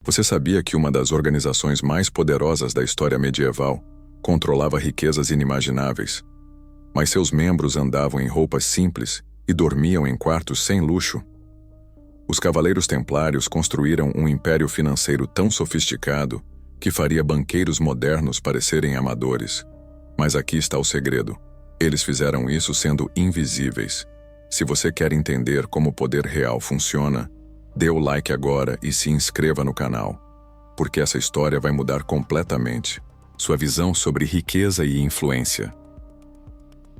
Você sabia que uma das organizações mais poderosas da história medieval controlava riquezas inimagináveis, mas seus membros andavam em roupas simples e dormiam em quartos sem luxo? Os Cavaleiros Templários construíram um império financeiro tão sofisticado que faria banqueiros modernos parecerem amadores. Mas aqui está o segredo. Eles fizeram isso sendo invisíveis. Se você quer entender como o poder real funciona, dê o like agora e se inscreva no canal, porque essa história vai mudar completamente sua visão sobre riqueza e influência.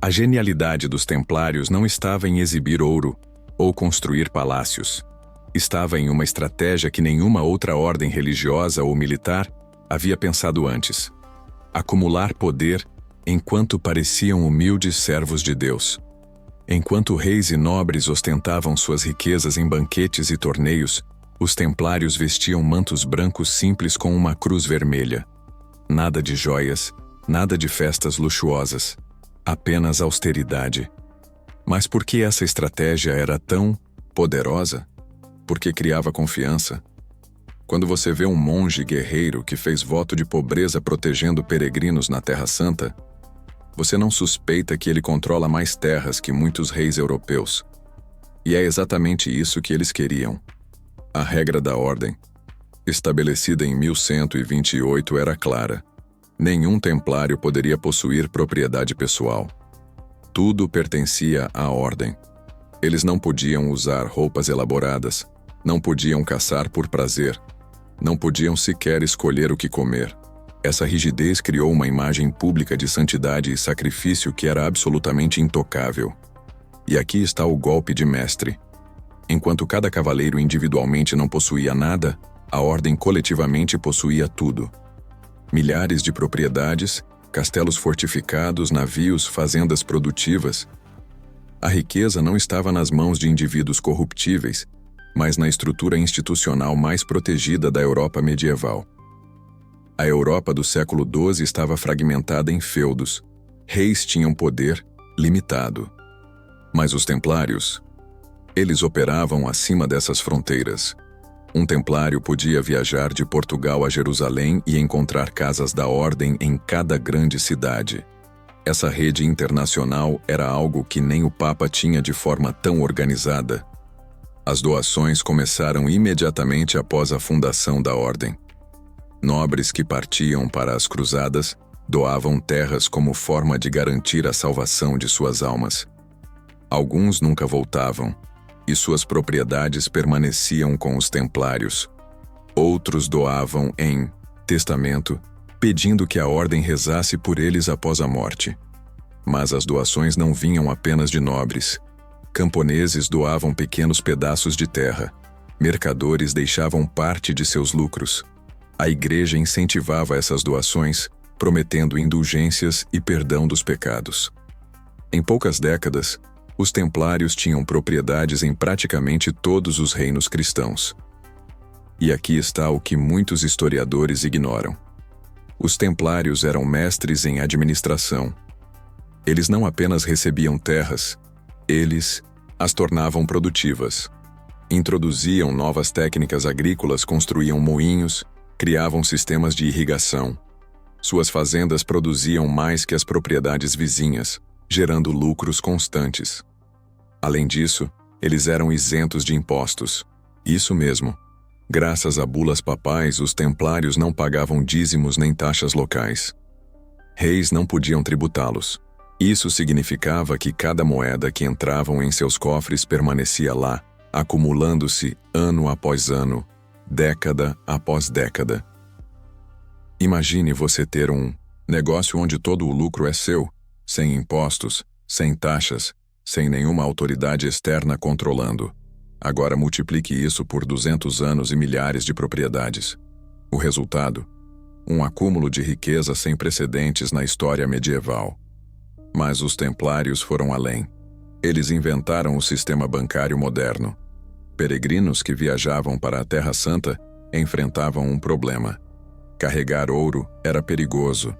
A genialidade dos Templários não estava em exibir ouro ou construir palácios. Estava em uma estratégia que nenhuma outra ordem religiosa ou militar havia pensado antes: acumular poder enquanto pareciam humildes servos de Deus. Enquanto reis e nobres ostentavam suas riquezas em banquetes e torneios, os templários vestiam mantos brancos simples com uma cruz vermelha. Nada de joias, nada de festas luxuosas, apenas austeridade. Mas por que essa estratégia era tão poderosa? Porque criava confiança. Quando você vê um monge guerreiro que fez voto de pobreza protegendo peregrinos na Terra Santa, você não suspeita que ele controla mais terras que muitos reis europeus. E é exatamente isso que eles queriam. A regra da ordem, estabelecida em 1128, era clara. Nenhum templário poderia possuir propriedade pessoal. Tudo pertencia à ordem. Eles não podiam usar roupas elaboradas, não podiam caçar por prazer, não podiam sequer escolher o que comer. Essa rigidez criou uma imagem pública de santidade e sacrifício que era absolutamente intocável. E aqui está o golpe de mestre. Enquanto cada cavaleiro individualmente não possuía nada, a ordem coletivamente possuía tudo. Milhares de propriedades, castelos fortificados, navios, fazendas produtivas. A riqueza não estava nas mãos de indivíduos corruptíveis, mas na estrutura institucional mais protegida da Europa medieval. A Europa do século XII estava fragmentada em feudos. Reis tinham poder limitado. Mas os templários, eles operavam acima dessas fronteiras. Um templário podia viajar de Portugal a Jerusalém e encontrar casas da ordem em cada grande cidade. Essa rede internacional era algo que nem o Papa tinha de forma tão organizada. As doações começaram imediatamente após a fundação da ordem. Nobres que partiam para as cruzadas doavam terras como forma de garantir a salvação de suas almas. Alguns nunca voltavam, e suas propriedades permaneciam com os templários. Outros doavam em testamento, pedindo que a ordem rezasse por eles após a morte. Mas as doações não vinham apenas de nobres. Camponeses doavam pequenos pedaços de terra. Mercadores deixavam parte de seus lucros. A igreja incentivava essas doações, prometendo indulgências e perdão dos pecados. Em poucas décadas, os templários tinham propriedades em praticamente todos os reinos cristãos. E aqui está o que muitos historiadores ignoram. Os templários eram mestres em administração. Eles não apenas recebiam terras, eles as tornavam produtivas. Introduziam novas técnicas agrícolas, construíam moinhos, criavam sistemas de irrigação. Suas fazendas produziam mais que as propriedades vizinhas, gerando lucros constantes. Além disso, eles eram isentos de impostos. Isso mesmo. Graças a bulas papais, os templários não pagavam dízimos nem taxas locais. Reis não podiam tributá-los. Isso significava que cada moeda que entravam em seus cofres permanecia lá, acumulando-se ano após ano, década após década. Imagine você ter um negócio onde todo o lucro é seu, sem impostos, sem taxas, sem nenhuma autoridade externa controlando. Agora multiplique isso por 200 anos e milhares de propriedades. O resultado? Um acúmulo de riqueza sem precedentes na história medieval. Mas os templários foram além. Eles inventaram o sistema bancário moderno. Peregrinos que viajavam para a Terra Santa enfrentavam um problema. Carregar ouro era perigoso.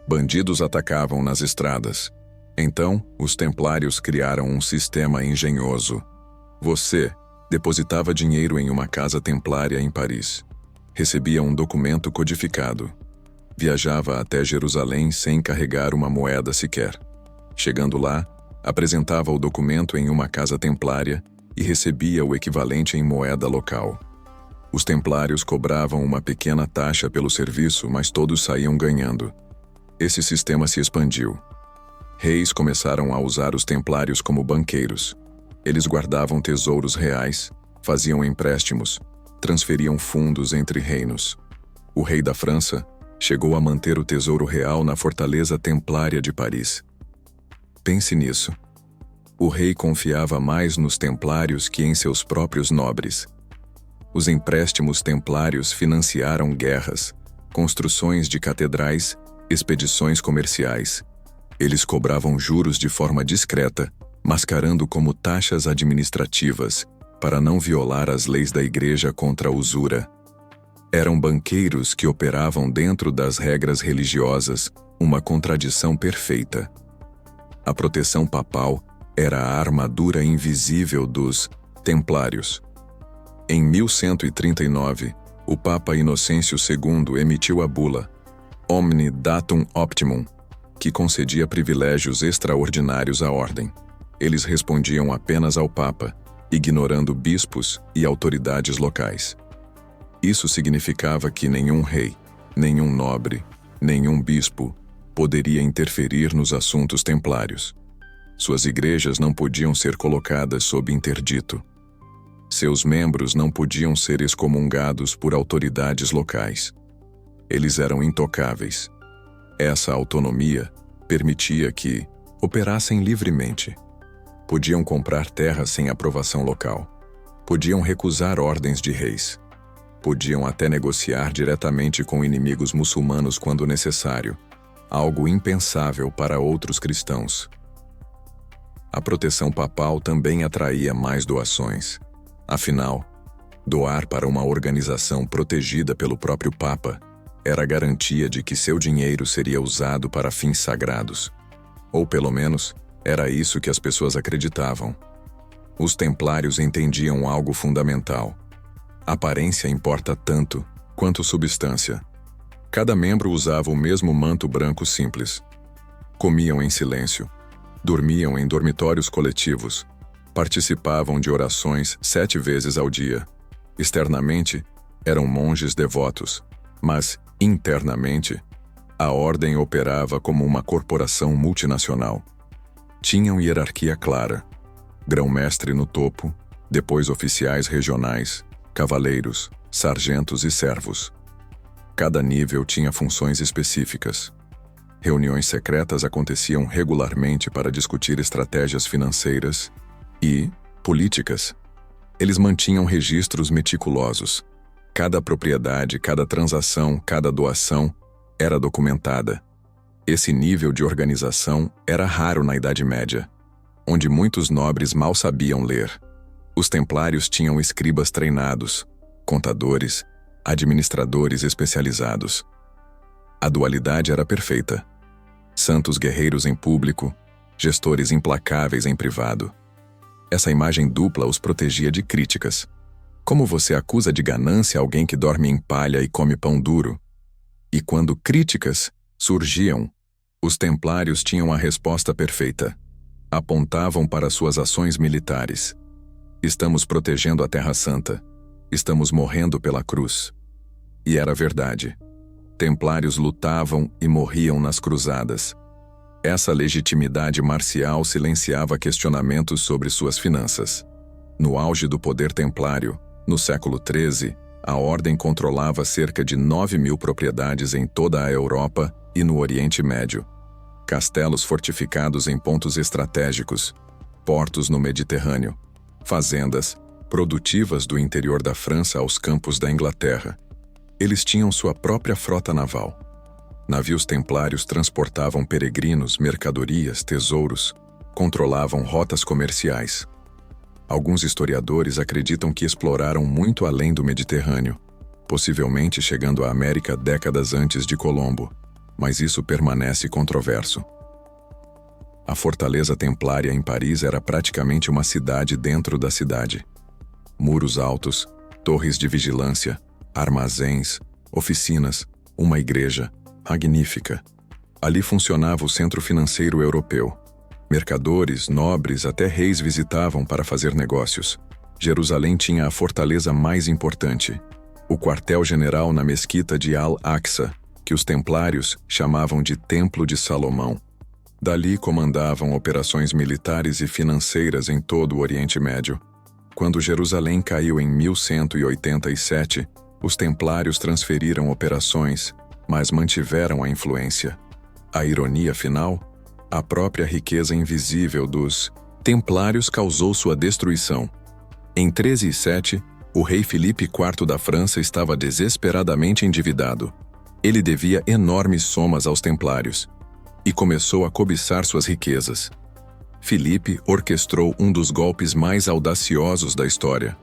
Bandidos atacavam nas estradas. Então, os templários criaram um sistema engenhoso. Você depositava dinheiro em uma casa templária em Paris. recebia um documento codificado. Viajava até Jerusalém sem carregar uma moeda sequer. Chegando lá, apresentava o documento em uma casa templária e recebia o equivalente em moeda local. Os templários cobravam uma pequena taxa pelo serviço, mas todos saíam ganhando. Esse sistema se expandiu. Reis começaram a usar os templários como banqueiros. Eles guardavam tesouros reais, faziam empréstimos, transferiam fundos entre reinos. O rei da França chegou a manter o tesouro real na fortaleza templária de Paris. Pense nisso. O rei confiava mais nos templários que em seus próprios nobres. Os empréstimos templários financiaram guerras, construções de catedrais, expedições comerciais. Eles cobravam juros de forma discreta, mascarando como taxas administrativas, para não violar as leis da Igreja contra a usura. Eram banqueiros que operavam dentro das regras religiosas, uma contradição perfeita. A proteção papal era a armadura invisível dos templários. Em 1139, o Papa Inocêncio II emitiu a bula Omni Datum Optimum, que concedia privilégios extraordinários à ordem. Eles respondiam apenas ao Papa, ignorando bispos e autoridades locais. Isso significava que nenhum rei, nenhum nobre, nenhum bispo poderia interferir nos assuntos templários. Suas igrejas não podiam ser colocadas sob interdito. Seus membros não podiam ser excomungados por autoridades locais. Eles eram intocáveis. Essa autonomia permitia que operassem livremente. Podiam comprar terras sem aprovação local. Podiam recusar ordens de reis. Podiam até negociar diretamente com inimigos muçulmanos quando necessário, algo impensável para outros cristãos. A proteção papal também atraía mais doações. Afinal, doar para uma organização protegida pelo próprio Papa era garantia de que seu dinheiro seria usado para fins sagrados. Ou pelo menos, era isso que as pessoas acreditavam. Os templários entendiam algo fundamental. Aparência importa tanto quanto substância. Cada membro usava o mesmo manto branco simples. Comiam em silêncio. Dormiam em dormitórios coletivos. Participavam de orações 7 vezes ao dia. Externamente, eram monges devotos, mas, internamente, a ordem operava como uma corporação multinacional. Tinham hierarquia clara. Grão-mestre no topo, depois oficiais regionais, cavaleiros, sargentos e servos. Cada nível tinha funções específicas. Reuniões secretas aconteciam regularmente para discutir estratégias financeiras e políticas. Eles mantinham registros meticulosos. Cada propriedade, cada transação, cada doação era documentada. Esse nível de organização era raro na Idade Média, onde muitos nobres mal sabiam ler. Os templários tinham escribas treinados, contadores, administradores especializados. A dualidade era perfeita. Santos guerreiros em público, gestores implacáveis em privado. Essa imagem dupla os protegia de críticas. Como você acusa de ganância alguém que dorme em palha e come pão duro? E quando críticas surgiam, os templários tinham a resposta perfeita. Apontavam para suas ações militares. Estamos protegendo a Terra Santa. Estamos morrendo pela cruz. E era verdade. Templários lutavam e morriam nas cruzadas. Essa legitimidade marcial silenciava questionamentos sobre suas finanças. No auge do poder templário, no século XIII, a ordem controlava cerca de 9.000 propriedades em toda a Europa e no Oriente Médio. Castelos fortificados em pontos estratégicos, portos no Mediterrâneo, fazendas, produtivas do interior da França aos campos da Inglaterra. Eles tinham sua própria frota naval. Navios templários transportavam peregrinos, mercadorias, tesouros, controlavam rotas comerciais. Alguns historiadores acreditam que exploraram muito além do Mediterrâneo, possivelmente chegando à América décadas antes de Colombo, mas isso permanece controverso. A fortaleza templária em Paris era praticamente uma cidade dentro da cidade. Muros altos, torres de vigilância, armazéns, oficinas, uma igreja magnífica. Ali funcionava o centro financeiro europeu. Mercadores, nobres, até reis visitavam para fazer negócios. Jerusalém tinha a fortaleza mais importante, o quartel-general na mesquita de Al-Aqsa, que os templários chamavam de Templo de Salomão. Dali comandavam operações militares e financeiras em todo o Oriente Médio. Quando Jerusalém caiu em 1187, os templários transferiram operações, mas mantiveram a influência. A ironia final? A própria riqueza invisível dos templários causou sua destruição. Em 1307, o rei Filipe IV da França estava desesperadamente endividado. Ele devia enormes somas aos templários e começou a cobiçar suas riquezas. Filipe orquestrou um dos golpes mais audaciosos da história.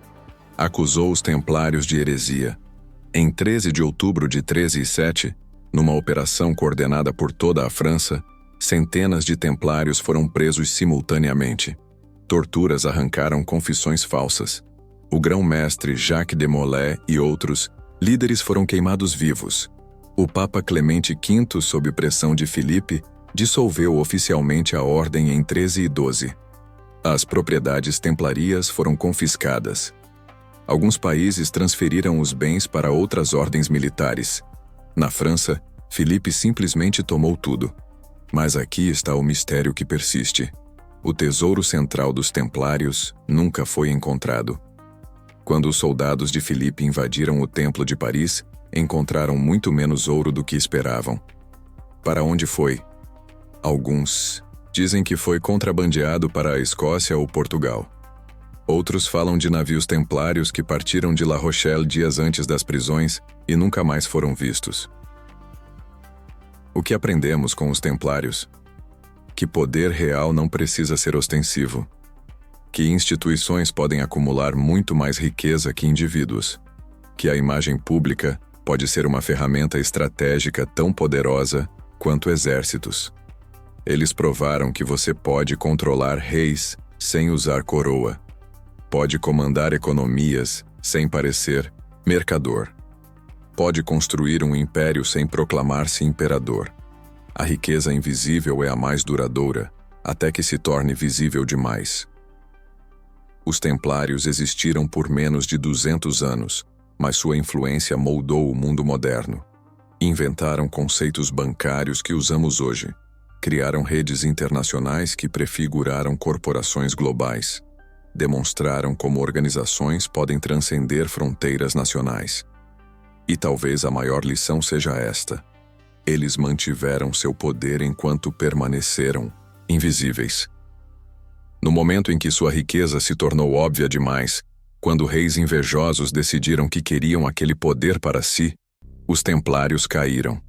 Acusou os templários de heresia. Em 13 de outubro de 1307, numa operação coordenada por toda a França, centenas de templários foram presos simultaneamente. Torturas arrancaram confissões falsas. O grão-mestre Jacques de Molay e outros líderes foram queimados vivos. O Papa Clemente V, sob pressão de Filipe, dissolveu oficialmente a ordem em 1312. As propriedades templarias foram confiscadas. Alguns países transferiram os bens para outras ordens militares. Na França, Filipe simplesmente tomou tudo. Mas aqui está o mistério que persiste. O tesouro central dos templários nunca foi encontrado. Quando os soldados de Filipe invadiram o Templo de Paris, encontraram muito menos ouro do que esperavam. Para onde foi? Alguns dizem que foi contrabandeado para a Escócia ou Portugal. Outros falam de navios templários que partiram de La Rochelle dias antes das prisões e nunca mais foram vistos. O que aprendemos com os templários? Que poder real não precisa ser ostensivo. Que instituições podem acumular muito mais riqueza que indivíduos. Que a imagem pública pode ser uma ferramenta estratégica tão poderosa quanto exércitos. Eles provaram que você pode controlar reis sem usar coroa. Pode comandar economias sem parecer mercador. Pode construir um império sem proclamar-se imperador. A riqueza invisível é a mais duradoura, até que se torne visível demais. Os templários existiram por menos de 200 anos, mas sua influência moldou o mundo moderno. Inventaram conceitos bancários que usamos hoje. Criaram redes internacionais que prefiguraram corporações globais. Demonstraram como organizações podem transcender fronteiras nacionais. E talvez a maior lição seja esta: eles mantiveram seu poder enquanto permaneceram invisíveis. No momento em que sua riqueza se tornou óbvia demais, quando reis invejosos decidiram que queriam aquele poder para si, os templários caíram.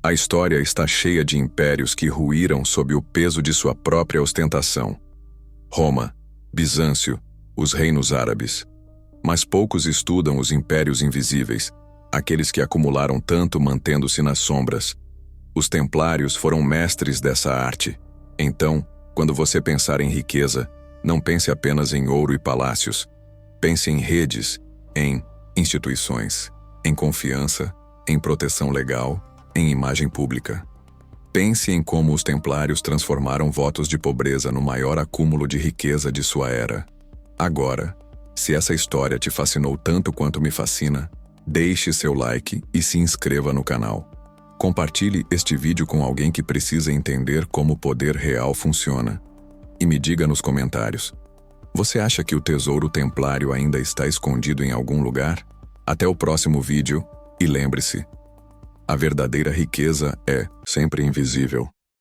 A história está cheia de impérios que ruíram sob o peso de sua própria ostentação. Roma, Bizâncio, os reinos árabes. Mas poucos estudam os impérios invisíveis, aqueles que acumularam tanto mantendo-se nas sombras. Os templários foram mestres dessa arte. Então, quando você pensar em riqueza, não pense apenas em ouro e palácios. Pense em redes, em instituições, em confiança, em proteção legal, em imagem pública. Pense em como os templários transformaram votos de pobreza no maior acúmulo de riqueza de sua era. Agora, se essa história te fascinou tanto quanto me fascina, deixe seu like e se inscreva no canal. Compartilhe este vídeo com alguém que precisa entender como o poder real funciona. E me diga nos comentários: você acha que o tesouro templário ainda está escondido em algum lugar? Até o próximo vídeo, e lembre-se: a verdadeira riqueza é sempre invisível.